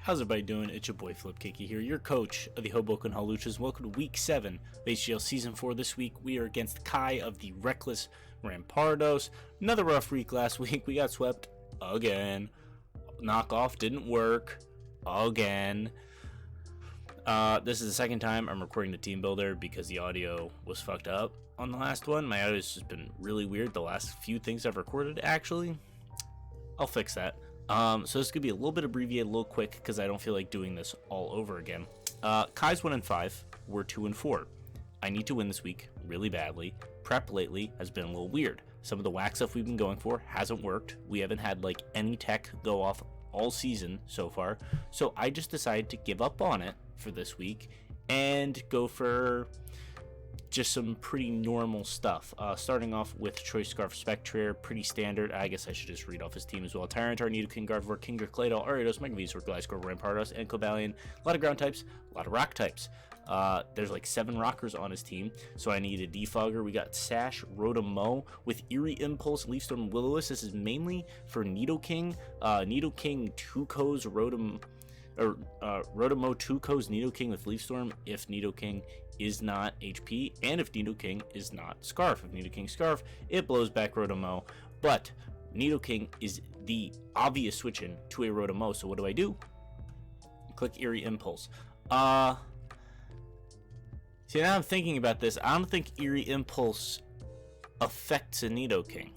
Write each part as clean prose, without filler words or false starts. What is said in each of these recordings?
How's everybody doing? It's your boy Flipkiki here, your coach of the Hoboken Haluchas. Welcome to Week 7 of HDL Season 4. This week we are against Kai of the reckless Ramparados. Another rough week last week. We got swept again. Knockoff didn't work again. This is the second time I'm recording the Teambuilder because the audio was fucked up on the last one. My audio has just been really weird the last few things I've recorded, actually. I'll fix that. So this could be a little bit abbreviated, a little quick, because I don't feel like doing this all over again. Kai's 1-5, we're 2-4. I need to win this week really badly. Prep lately has been a little weird. Some of the whack stuff we've been going for hasn't worked. We haven't had like any tech go off all season so far. So I just decided to give up on it for this week and go for just some pretty normal stuff. Starting off with Choice Scarf Spectre, pretty standard. I guess I should just read off his team as well. Tyranitar, Nidoking, Gardevoir, Kingler, Claydol, Ariados, Megavenusaur, Gliscor, Ramparados, and Cobalion. A lot of ground types, a lot of rock types. There's like 7 rockers on his team, so I need a defogger. We got Sash, Rotom-Mow with Eerie Impulse, Leaf Storm, Will-O-Wisp. This is mainly for Nidoking. Nidoking 2-Co's Rotom-Mow 2-Co's Nidoking with Leaf Storm if Nidoking is not HP, and if Nidoking is not Scarf. If Nidoking Scarf, it blows back Rotom-Mow, but Nidoking is the obvious switch in to a Rotom-Mow, so what do? Click Eerie Impulse. See, now I'm thinking about this, I don't think Eerie Impulse affects a Nidoking,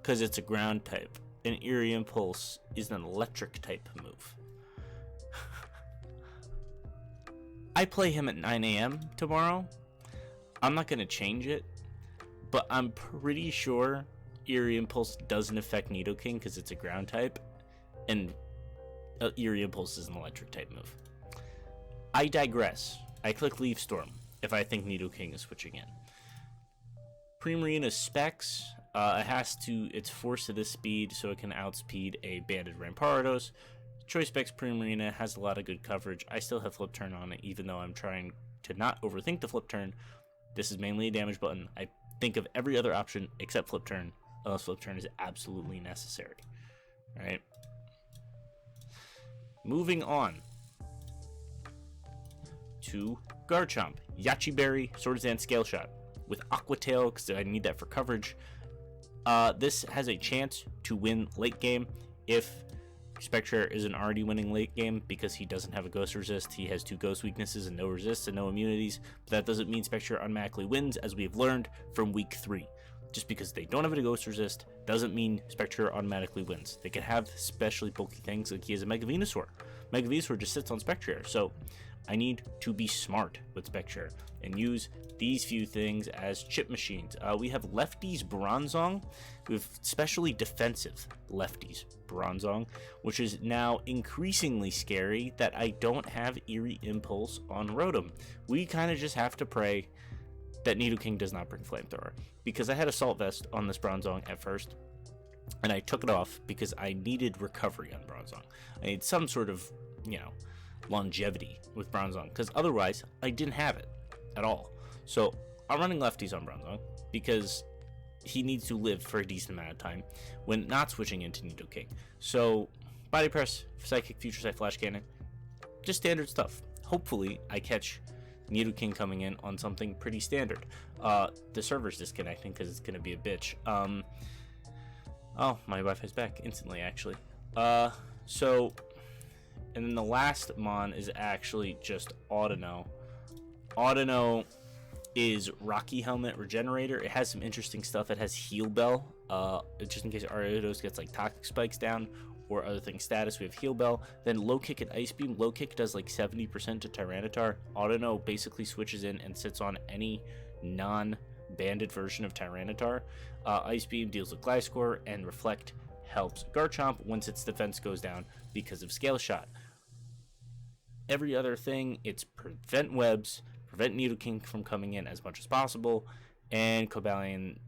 because it's a ground type, and Eerie Impulse is an electric type move. I play him at 9 a.m. tomorrow. I'm not going to change it, but I'm pretty sure Eerie Impulse doesn't affect Nidoking because it's a ground type, and Eerie Impulse is an electric type move. I digress. I click Leaf Storm if I think Nidoking is switching in. Primarina specs, it's forced to this speed so it can outspeed a banded Ramparados. Choice Specs Primarina has a lot of good coverage. I still have Flip Turn on it, even though I'm trying to not overthink the Flip Turn. This is mainly a damage button. I think of every other option except Flip Turn, unless Flip Turn is absolutely necessary. Right? Moving on to Garchomp, Yachi Berry, Swords Dance, Scale Shot with Aqua Tail because I need that for coverage. This has a chance to win late game if Spectre isn't already winning late game because he doesn't have a ghost resist. He has 2 ghost weaknesses and no resists and no immunities, but that doesn't mean Spectre automatically wins, as we've learned from week 3. Just because they don't have a ghost resist doesn't mean Spectre automatically wins. They can have especially bulky things, like he has a Megavenusaur. Megavenusaur just sits on Spectre, so I need to be smart with Spectre and use these few things as chip machines. We have Lefties Bronzong. We have specially defensive Lefties Bronzong, which is now increasingly scary that I don't have Eerie Impulse on Rotom. We kind of just have to pray that Nidoking does not bring Flamethrower, because I had Assault Vest on this Bronzong at first, and I took it off because I needed recovery on Bronzong. I need some sort of, longevity with Bronzong, because otherwise I didn't have it at all. So I'm running Lefties on Bronzong because he needs to live for a decent amount of time when not switching into Nidoking. So Body Press, Psychic, Future Sight, Flash Cannon, just standard stuff. Hopefully I catch Nidoking coming in on something pretty standard. The server's disconnecting because it's gonna be a bitch. Oh, my Wi-Fi's back instantly, actually. And then the last mon is actually just Audino. Audino is Rocky Helmet Regenerator. It has some interesting stuff. It has Heal Bell, just in case Ariados gets like Toxic Spikes down or other things status. We have Heal Bell. Then Low Kick and Ice Beam. Low Kick does like 70% to Tyranitar. Audino basically switches in and sits on any non-banded version of Tyranitar. Ice Beam deals with Gliscor, and Reflect helps Garchomp once its defense goes down because of Scale Shot. Every other thing, it's prevent webs, prevent Nidoking from coming in as much as possible, and Cobalion.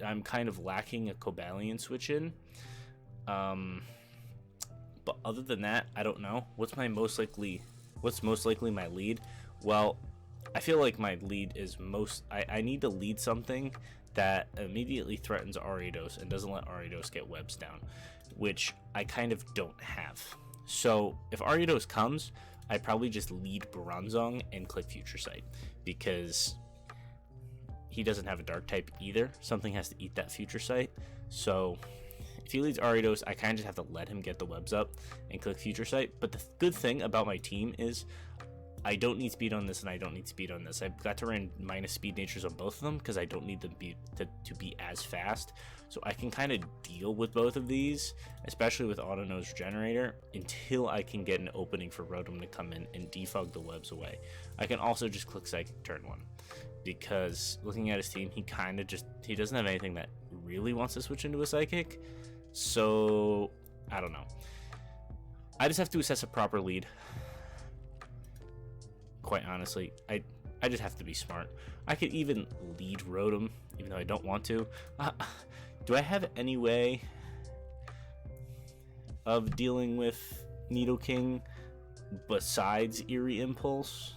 I'm kind of lacking a Cobalion switch in. But other than that, I don't know. What's most likely my lead? Well, I feel like my lead is I need to lead something that immediately threatens Ariados and doesn't let Ariados get webs down, which I kind of don't have. So if Ariados comes, I probably just lead Bronzong and click Future Sight, because he doesn't have a dark type either. Something has to eat that Future Sight. So if he leads Ariados, I kind of just have to let him get the webs up and click Future Sight. But the good thing about my team is I don't need speed on this and I don't need speed on this. I've got to run minus speed natures on both of them because I don't need them to be as fast. So I can kind of deal with both of these, especially with Auto Nose Regenerator, until I can get an opening for Rotom to come in and defog the webs away. I can also just click Psychic turn 1, because looking at his team, he doesn't have anything that really wants to switch into a Psychic. So I don't know. I just have to assess a proper lead. Quite honestly, I just have to be smart. I could even lead Rotom, even though I don't want to. Do I have any way of dealing with Nidoking besides Eerie Impulse?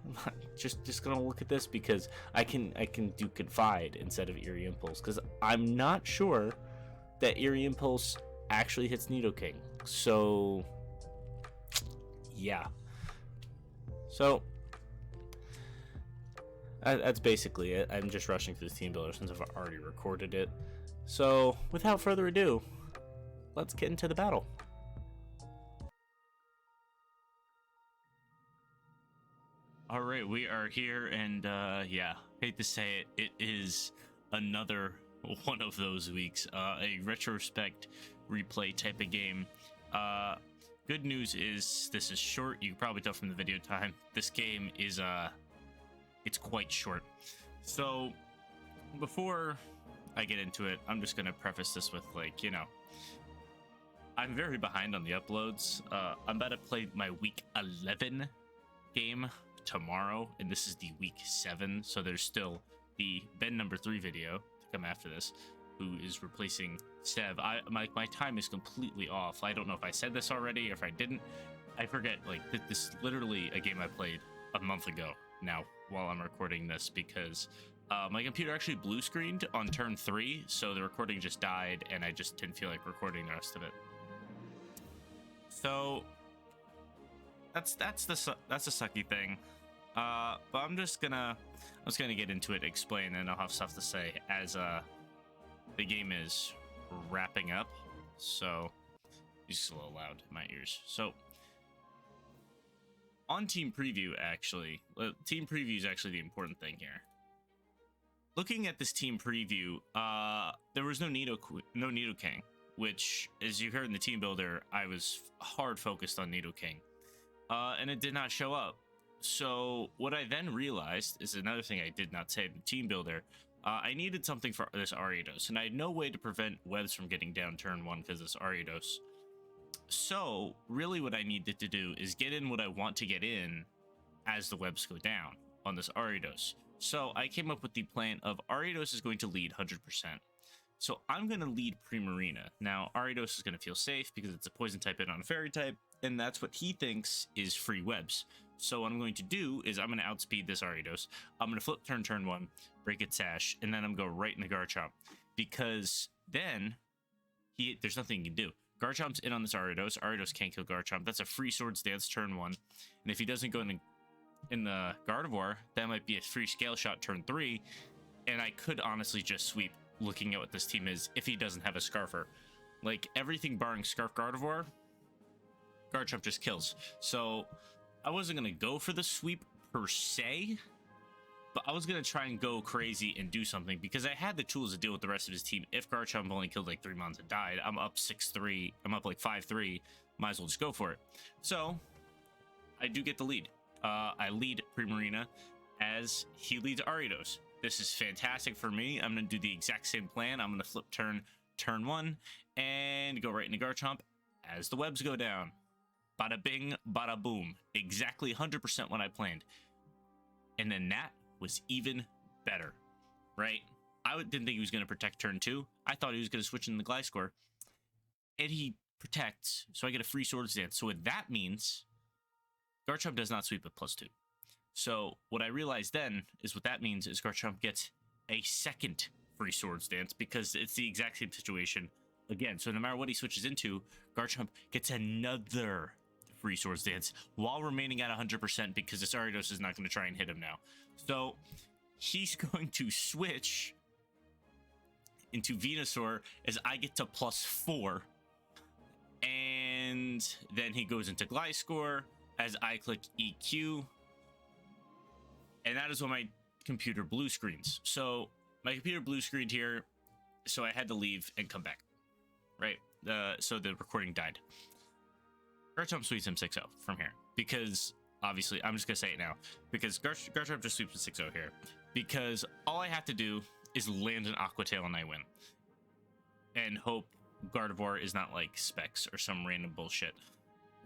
I'm not just gonna look at this because I can do Confide instead of Eerie Impulse, because I'm not sure that Eerie Impulse actually hits Nidoking. So yeah. So that's basically it. I'm just rushing through this team builder since I've already recorded it. So without further ado, let's get into the battle. All right, we are here, and yeah, hate to say it, it is another one of those weeks, a retrospect replay type of game. Good news is this is short. You can probably tell from the video time. This game is it's quite short. So before I get into it, I'm just gonna preface this with, like, you know, I'm very behind on the uploads. I'm about to play my week 11 game tomorrow, and this is the week 7, so there's still the Ben number 3 video to come after this, who is replacing Sev. My time is completely off. I don't know if I said this already or if I didn't. I forget. Like, this is literally a game I played a month ago now while I'm recording this, because my computer actually blue screened on turn 3, so the recording just died and I just didn't feel like recording the rest of it. So that's the sucky thing. But I'm just gonna get into it, explain, and I'll have stuff to say as the game is wrapping up. So it's just a little loud in my ears. So on team preview, team preview is actually the important thing here. Looking at this team preview, there was no Nidoking, which, as you heard in the team builder, I was hard focused on Nidoking, and it did not show up. So what I then realized is another thing I did not say in the team builder. I needed something for this Ariados, and I had no way to prevent webs from getting down turn 1 because of this Ariados. So really what I needed to do is get in what I want to get in as the webs go down on this Ariados. So I came up with the plan of Ariados is going to lead 100%. So I'm going to lead Primarina. Now, Ariados is going to feel safe because it's a poison type in on a fairy type, and that's what he thinks is free webs. So what I'm going to do is I'm going to outspeed this Ariados. I'm going to flip turn 1, break its sash, and then I'm going to go right in the Garchomp, because then there's nothing he can do. Garchomp's in on this Ariados. Ariados can't kill Garchomp. That's a free Swords Dance turn 1. And if he doesn't go in the Gardevoir, that might be a free Scale Shot turn 3. And I could honestly just sweep, looking at what this team is, if he doesn't have a Scarfer. Like, everything barring Scarf Gardevoir, Garchomp just kills. So I wasn't going to go for the sweep per se, but I was going to try and go crazy and do something, because I had the tools to deal with the rest of his team. If Garchomp only killed like 3 mons and died, I'm up 6-3, I'm up like 5-3, might as well just go for it. So I do get the lead. I lead Primarina as he leads Ariados. This is fantastic for me. I'm going to do the exact same plan. I'm going to flip turn 1 and go right into Garchomp as the webs go down. Bada bing, bada boom. Exactly 100% what I planned. And then that was even better, right? I didn't think he was going to protect turn 2. I thought he was going to switch in the Gliscor. And he protects, so I get a free Swords Dance. So what that means, Garchomp does not sweep at +2. So what I realized then is what that means is Garchomp gets a second free Swords Dance, because it's the exact same situation again. So no matter what he switches into, Garchomp gets another free Swords Dance while remaining at 100% because this Ariados is not going to try and hit him now. So he's going to switch into Venusaur as I get to +4. And then he goes into Gliscor as I click EQ. And that is when my computer blue screens. So my computer blue screened here, so I had to leave and come back. Right? So the recording died. Garchomp sweeps him 6-0 from here. Because, obviously, I'm just going to say it now. Because Garchomp just sweeps him 6-0 here. Because all I have to do is land an Aqua Tail and I win. And hope Gardevoir is not like Specs or some random bullshit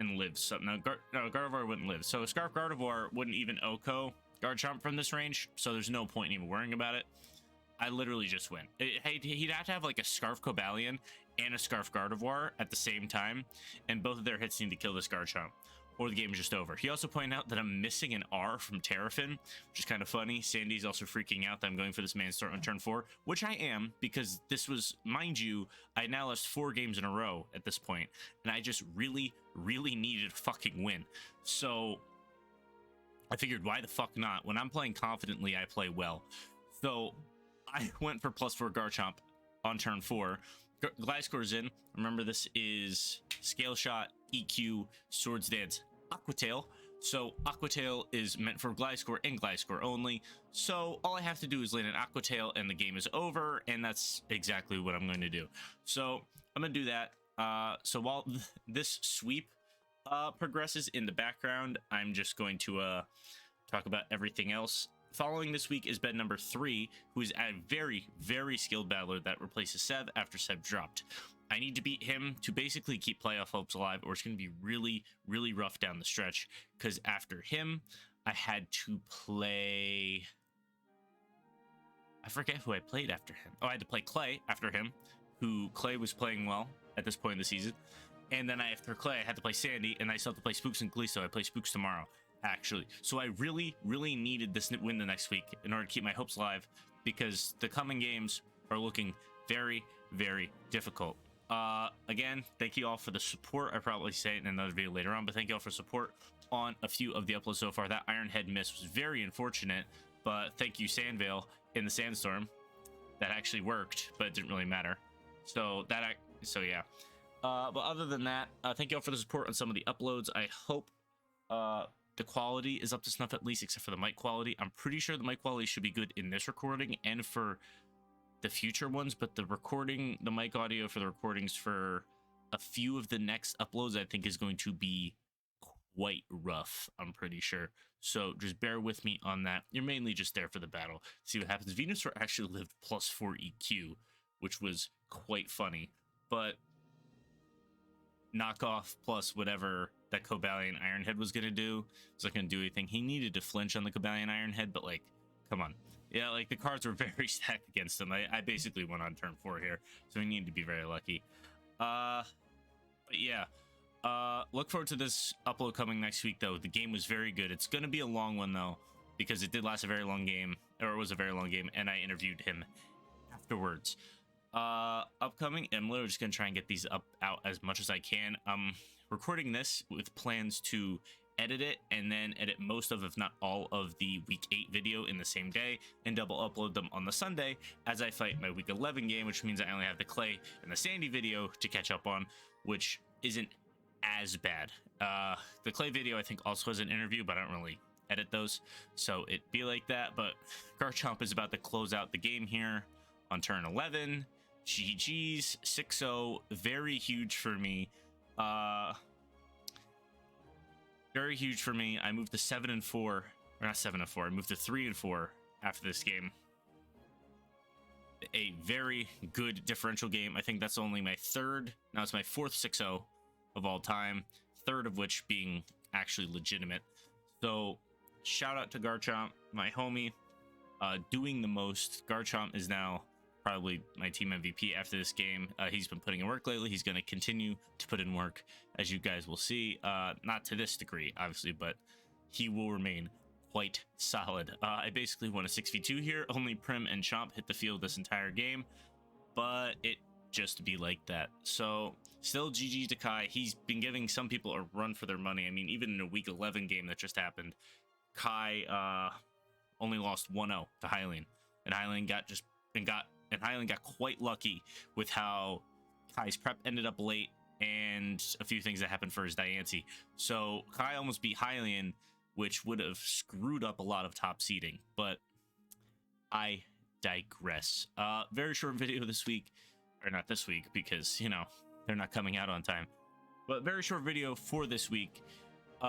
and lives. So, no, Gardevoir wouldn't live. So Scarf Gardevoir wouldn't even OHKO Garchomp from this range. So there's no point in even worrying about it. I literally just win. He'd have to have like a Scarf Cobalion and a Scarf Gardevoir at the same time, and both of their hits need to kill this Garchomp, or the game is just over. He also pointed out that I'm missing an R from Terrafin, which is kind of funny. Sandy's also freaking out that I'm going for this man start on turn 4, which I am, because this was, mind you, I now lost 4 games in a row at this point, and I just really, really needed a fucking win. So I figured, why the fuck not? When I'm playing confidently, I play well. So I went for +4 Garchomp on turn 4. Gliscor's in. Remember, this is Scale Shot, EQ, Swords Dance, Aqua Tail. So Aqua Tail is meant for Gliscor and Gliscor only. So all I have to do is land an Aqua Tail and the game is over. And that's exactly what I'm going to do. So I'm going to do that. So while this sweep progresses in the background, I'm just going to talk about everything else. Following this week is bed number 3, who is a very, very skilled battler that replaces Seb after Seb dropped. I need to beat him to basically keep playoff hopes alive, or it's going to be really, really rough down the stretch, because after him, I had to play... I forget who I played after him. Oh, I had to play Clay after him, who Clay was playing well at this point in the season. And then after Clay, I had to play Sandy, and I still have to play Spooks and Glee, so I play Spooks tomorrow, actually. So I really, really needed this win the next week in order to keep my hopes alive, because the coming games are looking very, very difficult. Again, thank you all for the support. I'll probably say it in another video later on, but thank you all for support on a few of the uploads so far. That Iron Head miss was very unfortunate, but thank you, Sandvale, in the Sandstorm. That actually worked, but it didn't really matter. So yeah. But other than that, thank you all for the support on some of the uploads. I hope the quality is up to snuff at least, except for the mic quality. I'm pretty sure the mic quality should be good in this recording and for the future ones, but the mic audio for the recordings for a few of the next uploads, I think, is going to be quite rough, I'm pretty sure. So just bear with me on that. You're mainly just there for the battle. See what happens. Venusaur actually lived +4 EQ, which was quite funny, but knockoff plus whatever that Cobalion Ironhead was going to do, it's not going to do anything. He needed to flinch on the Cobalion Ironhead, but like, come on. Yeah, like the cards were very stacked against him. I basically went on turn 4 here, so we need to be very lucky. But yeah, look forward to this upload coming next week, though. The game was very good. It's going to be a long one, though, because it did last a very long game, or it was a very long game, and I interviewed him afterwards. Upcoming, I'm literally just going to try and get these out as much as I can. Recording this with plans to edit it and then edit most of, if not all of, the week 8 video in the same day and double upload them on the Sunday as I fight my week 11 game, which means I only have the Clay and the Sandy video to catch up on, which isn't as bad. The Clay video I think also has an interview, but I don't really edit those, so it'd be like that. But Garchomp is about to close out the game here on turn 11. GG's 6-0, very huge for me. Very huge for me. I moved to 7-4, or not 7-4. I moved to 3-4 after this game. A very good differential game. I think that's only my third. Now it's my fourth 6-0 of all time. Third of which being actually legitimate. So shout out to Garchomp, my homie, doing the most. Garchomp is now probably my team MVP after this game. He's been putting in work lately. He's going to continue to put in work, as you guys will see. Not to this degree, obviously, but he will remain quite solid. I basically won a 6v2 here. Only Prim and Chomp hit the field this entire game, but it just to be like that. So still GG to Kai. He's been giving some people a run for their money. I mean, even in a week 11 game that just happened, Kai only lost 1-0 to Hylian, and Hylian got quite lucky with how Kai's prep ended up late and a few things that happened for his Diancie. So Kai almost beat Hylian, which would have screwed up a lot of top seeding, but I digress. Very short video this week, or not this week because, you know, they're not coming out on time, but very short video for this week.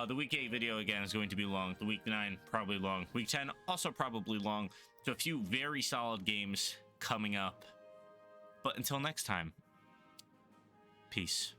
The week 8 video again is going to be long. The week 9 probably long. Week 10 also probably long. So a few very solid games coming up. But until next time, peace.